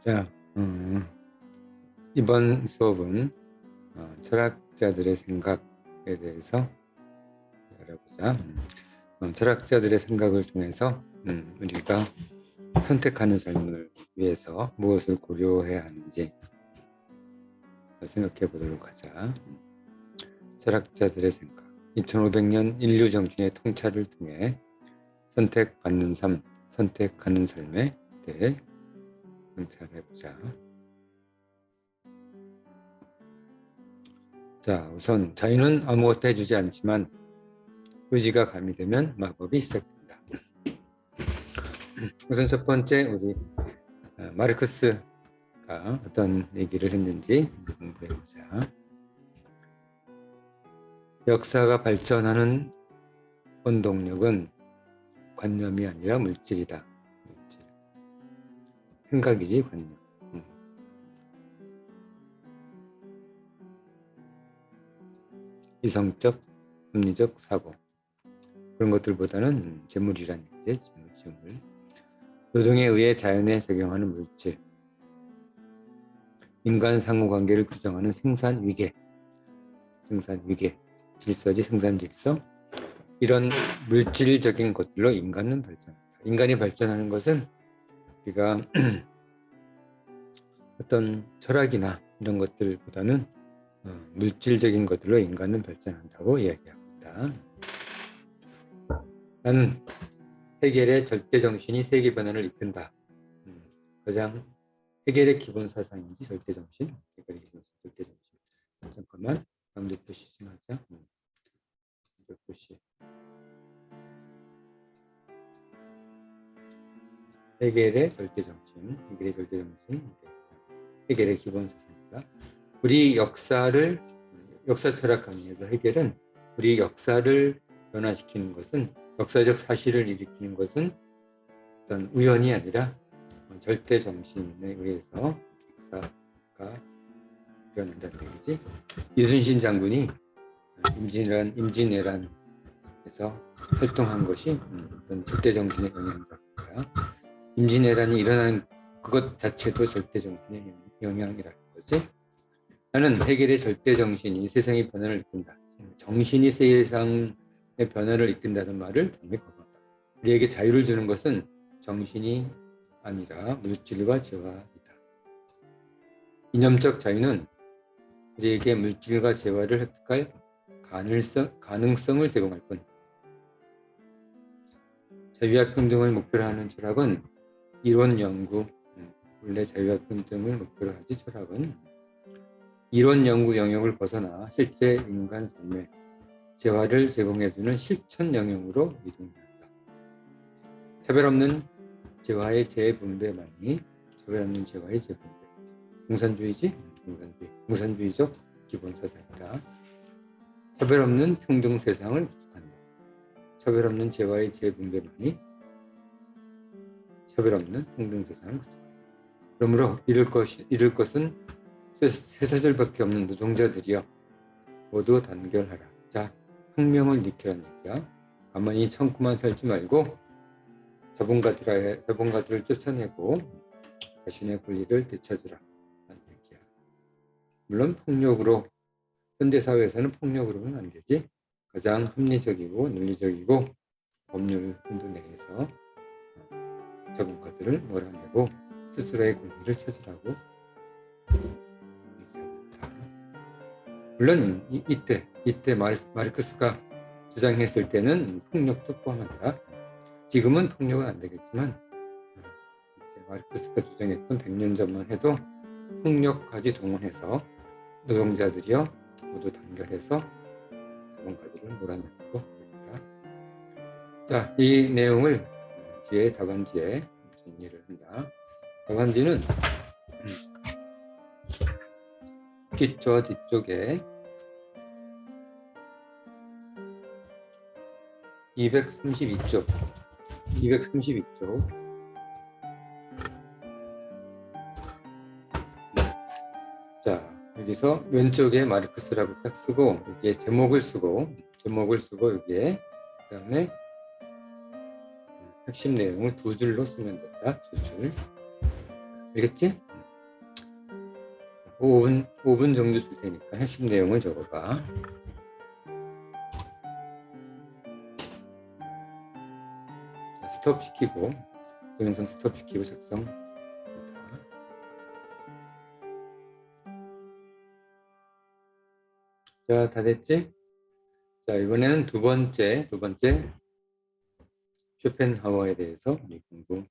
자, 이번 수업은 철학자들의 생각에 대해서 알아보자. 철학자들의 생각을 통해서 우리가 선택하는 삶을 위해서 무엇을 고려해야 하는지 생각해 보도록 하자. 철학자들의 생각. 2500년 인류 정신의 통찰을 통해 선택받는 삶, 선택하는 삶에 대해 성찰해보자. 자, 우선 자유는 아무것도 해주지 않지만 의지가 가미되면 마법이 시작된다. 우선 첫 번째, 우리 마르크스가 어떤 얘기를 했는지 공부해보자. 역사가 발전하는 원동력은 관념이 아니라 물질이다. 물질. 생각이지 관념. 이성적, 합리적 사고, 그런 것들보다는 재물이라는 얘기죠. 재물. 노동에 의해 자연에 적용하는 물질, 인간 상호관계를 규정하는 생산위계, 질서지 생산질서, 이런 물질적인 것들로 인간은 발전한다. 인간이 발전하는 것은 우리가 어떤 철학이나 이런 것들보다는 물질적인 것들로 인간은 발전한다고 이야기합니다. 나는 헤겔의 절대정신이 세계 변화를 이끈다. 가장 헤겔의 기본 사상인지 절대정신. 헤겔의 기본 절대정신. 잠깐만, 강도 표시 좀 하자. 강도 표시. 헤겔의 절대정신. 헤겔의 기본 사상이다. 우리 역사 철학 강의에서 헤겔은 우리 역사를 변화시키는 것은, 역사적 사실을 일으키는 것은 어떤 우연이 아니라 절대 정신에 의해서 역사가 일어난다는 얘기지. 이순신 장군이 임진왜란에서 활동한 것이 어떤 절대 정신의 영향이다. 임진왜란이 일어난 그것 자체도 절대 정신의 영향이라는 거지. 나는 헤겔의 절대 정신이 세상의 변화를 이끈다. 정신이 세상의 변화를 이끈다는 말을 당연히 거부한다. 우리에게 자유를 주는 것은 정신이 아니라 물질과 재화이다. 이념적 자유는 우리에게 물질과 재화를 획득할 가능성을 제공할 뿐, 자유와 평등을 목표로 하는 철학은 이론 연구, 원래 자유와 평등을 목표로 하지, 철학은 이론 연구 영역을 벗어나 실제 인간 삶에 재화를 제공해주는 실천 영역으로 이동한다. 차별 없는 재화의 재분배만이 공산주의지? 공산주의적 기본 사상이다. 차별 없는 평등 세상을 구축한다. 차별 없는 재화의 재분배만이 차별 없는 평등 세상을 구축한다. 그러므로 이룰 것은 쇠사슬밖에 없는 노동자들이여 모두 단결하라. 자, 혁명을 일으키라는 얘기야. 가만히 참고만 살지 말고 자본가들을 쫓아내고 자신의 권리를 되찾으라 라는 얘기야. 물론 폭력으로, 현대사회에서는 폭력으로는 안 되지. 가장 합리적이고 논리적이고 법률 한도 내에서 자본가들을 몰아내고 스스로의 권리를 찾으라고 얘기합니다. 물론 이때 마르크스가 주장했을 때는 폭력도 포함한다. 지금은 폭력은 안 되겠지만 마르크스가 주장했던 100년 전만 해도 폭력까지 동원해서 노동자들이여 모두 단결해서 자본가들을 몰아내고 있다. 자, 이 내용을 뒤에 답안지에 정리를 한다. 답안지는 뒤쪽에 232쪽 자, 여기서 왼쪽에 마르크스라고 딱 쓰고 여기에 제목을 쓰고 여기에 그 다음에 핵심 내용을 2줄로 쓰면 된다. 2줄. 알겠지? 5분 정도 줄 테니까 핵심 내용을 적어봐. 스톱 시키고 동영상 스톱 시키고 작성. 자, 다 됐지? 자, 이번에는 두 번째 쇼펜하우어에 대해서 우리 공부해보자.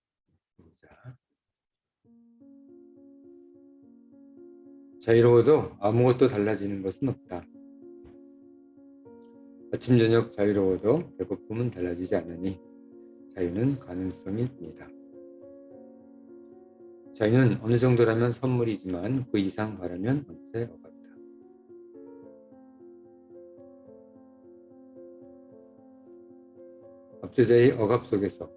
자유로워도 아무것도 달라지는 것은 없다. 아침 저녁 자유로워도 배고픔은 달라지지 않으니 자유는 가능성일 뿐이다. 자유는 어느 정도라면 선물이지만 그 이상 바라면 언제 억압다. 압제자의 억압 속에서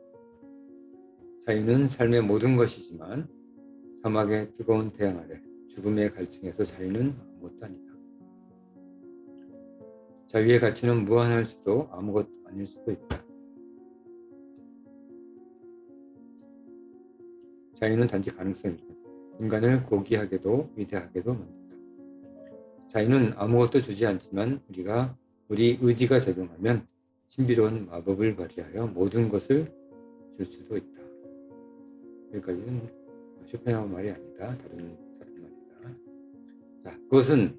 자유는 삶의 모든 것이지만 사막의 뜨거운 태양 아래 죽음의 갈증에서 자유는 아무것도 아니다. 자유의 가치는 무한할 수도 아무것도 아닐 수도 있다. 자유는 단지 가능성이다. 인간을 고귀하게도 위대하게도 만든다. 자유는 아무것도 주지 않지만 우리 의지가 작용하면 신비로운 마법을 발휘하여 모든 것을 줄 수도 있다. 여기까지는 쇼펜하우어 말이 아니다. 다른 말이다. 자, 그것은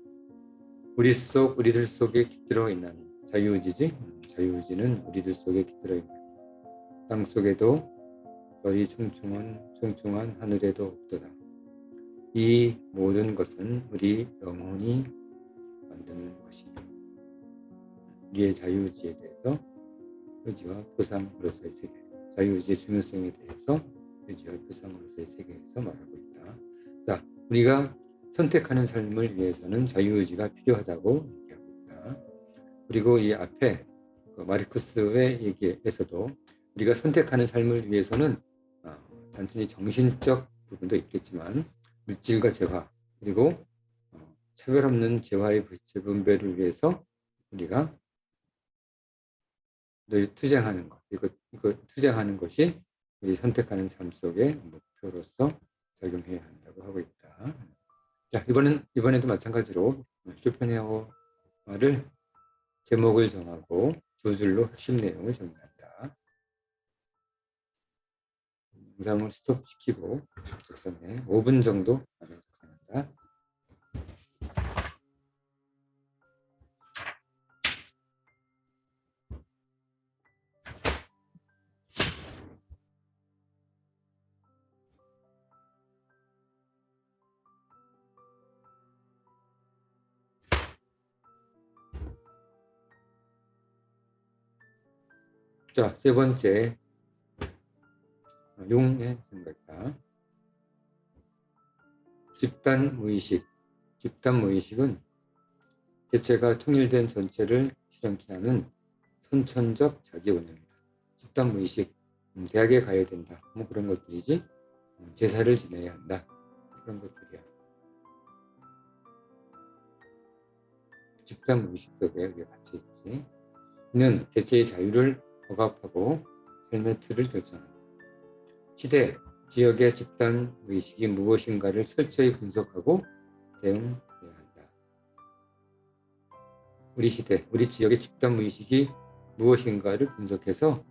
우리들 속에 깃들어 있는 자유의지지. 자유의지는 우리들 속에 깃들어 있는 땅 속에도 별이 총총한 하늘에도 없도다. 이 모든 것은 우리 영혼이 만드는 것이니 우리의 자유의지에 대해서 의지와 표상으로서의 세계, 자유의지의 중요성에 대해서 의지와 표상으로서의 세계에서 말하고 있다. 자, 우리가 선택하는 삶을 위해서는 자유의지가 필요하다고 얘기하고 있다. 그리고 이 앞에 마르크스의 얘기에서도 우리가 선택하는 삶을 위해서는 단순히 정신적 부분도 있겠지만 물질과 재화 그리고 차별 없는 재화의 재분배를 위해서 우리가 늘 투쟁하는 것, 이거 투쟁하는 것이 우리 선택하는 삶 속의 목표로서 작용해야 한다고 하고 있다. 자, 이번에도 마찬가지로 쇼펜하우어를 제목을 정하고 두 줄로 핵심 내용을 정리한다. 영상을 스톱시키고 작성해 5분 정도 안에 작성한다. 자, 세 번째 융의 생각이다. 집단 무의식은 개체가 통일된 전체를 실현하는 선천적 자기원형이다. 집단 무의식, 대학에 가야 된다. 뭐 그런 것들이지. 제사를 지내야 한다. 그런 것들이야. 집단 무의식 속에 우리가 갇혀 있지. 이는 개체의 자유를 억압하고 삶의 틀을 결정한다. 시대, 지역의 집단 무의식이 무엇인가를 철저히 분석하고 대응해야 한다. 우리 시대, 우리 지역의 집단 무의식이 무엇인가를 분석해서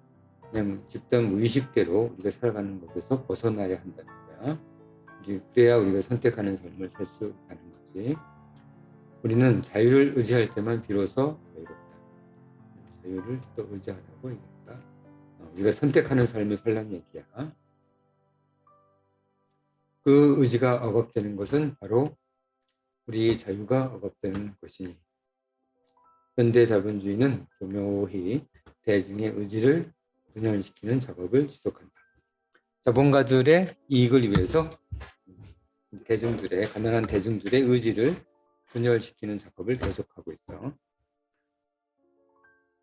그냥 집단 무의식대로 우리가 살아가는 것에서 벗어나야 한다는 거야. 그래야 우리가 선택하는 삶을 살 수 있다는 거지. 우리는 자유를 의지할 때만 비로소 자유롭다. 자유를 또 의지하라고 얘기한다. 우리가 선택하는 삶을 살라는 얘기야. 그 의지가 억압되는 것은 바로 우리의 자유가 억압되는 것이니 현대 자본주의는 교묘히 대중의 의지를 분열시키는 작업을 지속한다. 자본가들의 이익을 위해서 가난한 대중들의 의지를 분열시키는 작업을 계속하고 있어.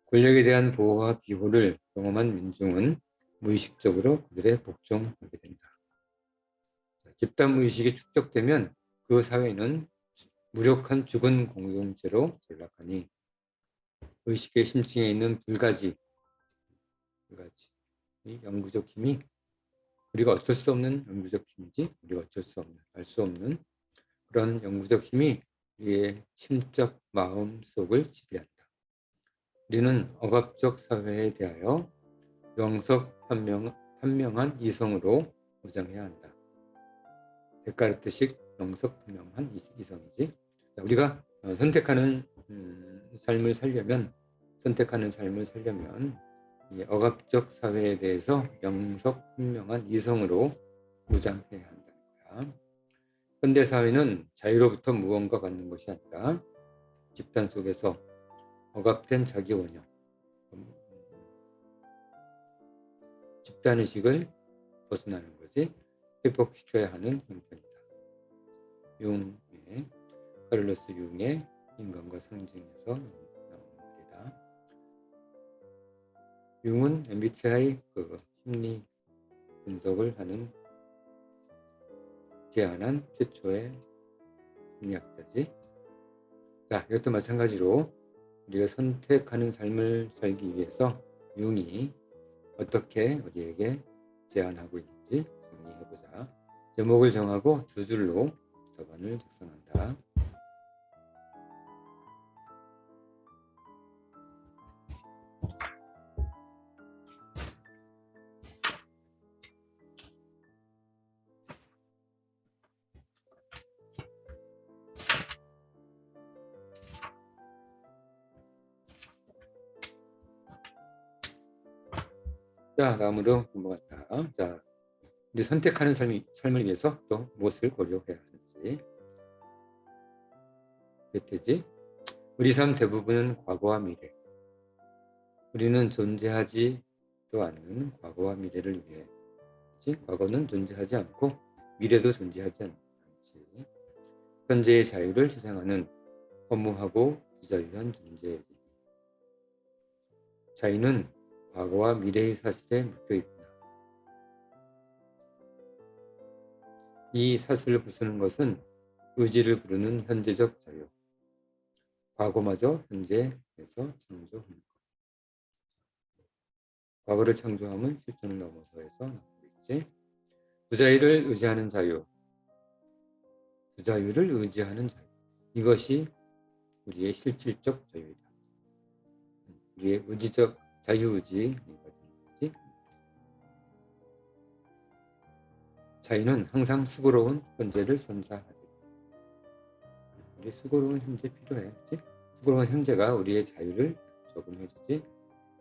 권력에 대한 보호와 비호를 경험한 민중은 무의식적으로 그들의 복종하게 된다. 집단 무의식이 축적되면 그 사회는 무력한 죽은 공동체로 전락하니 의식의 심층에 있는 불가지 이 영구적 힘이 우리가 어쩔 수 없는 영구적 힘이지 우리가 어쩔 수 없는 알 수 없는 그런 영구적 힘이 우리의 심적 마음 속을 지배한다. 우리는 억압적 사회에 대하여 명석 판명한 이성으로 무장해야 한다. 데카르트식 명석 판명한 이성이지. 우리가 선택하는 삶을 살려면 이 억압적 사회에 대해서 명석 분명한 이성으로 무장해야 한다는 거야. 현대 사회는 자유로부터 무언가 받는 것이 아니라 집단 속에서 억압된 자기 원형, 집단의식을 벗어나는 것이 회복시켜야 하는 형편이다. 카를로스 융의 인간과 상징에서 나오는 말이다. 융은 MBTI 심리 분석을 제안한 최초의 심리학자지. 자, 이것도 마찬가지로 우리가 선택하는 삶을 살기 위해서 융이 어떻게 우리에게 제안하고 있는지 정리해보자. 제목을 정하고 두 줄로 답안을 작성한다. 자, 다음으로 넘어갔다. 자, 우리 선택하는 삶을 위해서 또 무엇을 고려해야 하는지. 베테지. 우리 삶 대부분은 과거와 미래. 우리는 존재하지도 않는 과거와 미래를 위해. 과거는 존재하지 않고 미래도 존재하지 않지. 현재의 자유를 희생하는 허무하고 부자유한 존재이지. 자유는 과거와 미래의 사실에 묶여 있구나. 이 사슬을 부수는 것은 의지를 부르는 현재적 자유. 과거마저 현재에서 창조하는 것. 과거를 창조함은 실존을 넘어서에서 나오고 있지. 부자유를 의지하는 자유. 부자유를 의지하는 자유. 이것이 우리의 실질적 자유이다. 우리의 의지적 자유의지가 되는 거지. 자유는 항상 수고로운 현재를 선사하리라. 우리 수고로운 현재 필요해. 그치? 수고로운 현재가 우리의 자유를 조금 해주지.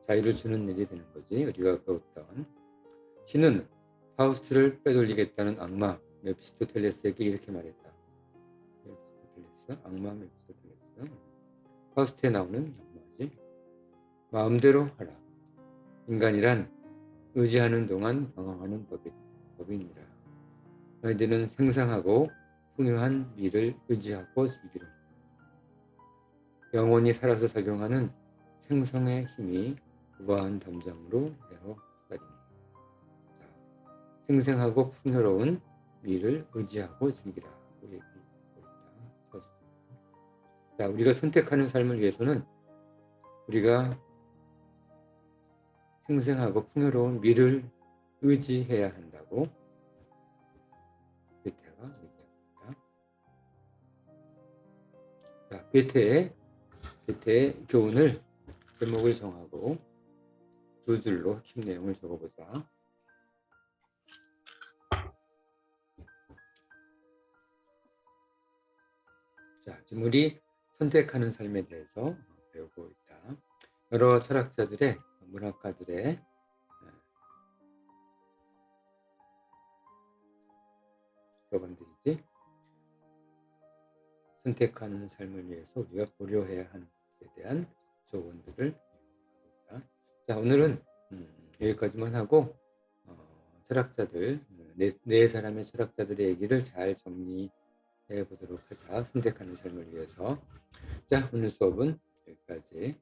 자유를 주는 일이 되는 거지. 우리가 배웠던 신은 파우스트를 빼돌리겠다는 악마 메피스토텔레스에게 이렇게 말했다. 악마 메피스토텔레스. 파우스트에 나오는 악마지. 마음대로 하라. 인간이란 의지하는 동안 방황하는 법이니라. 너희들은 생생하고 풍요한 미를 의지하고 즐기라. 영원히 살아서 작용하는 생성의 힘이 우아한 담장으로 되어 살이니. 생생하고 풍요로운 미를 의지하고 즐기라. 자, 우리가 선택하는 삶을 위해서는 우리가 생생하고 풍요로운 미를 의지해야 한다고 베테가 얘기합니다. 자, 베테의 교훈을 제목을 정하고 두 줄로 핵심 내용을 적어보자. 자, 지금 우리 선택하는 삶에 대해서 배우고 있다. 여러 철학자들의 문학가들의 조언들이지. 선택하는 삶을 위해서 우리가 고려해야 하는 것에 대한 조언들을 배우고 있다. 자, 오늘은 여기까지만 하고 철학자들 네 사람의 철학자들의 얘기를 잘 정리해 보도록 하자. 선택하는 삶을 위해서. 자, 오늘 수업은 여기까지.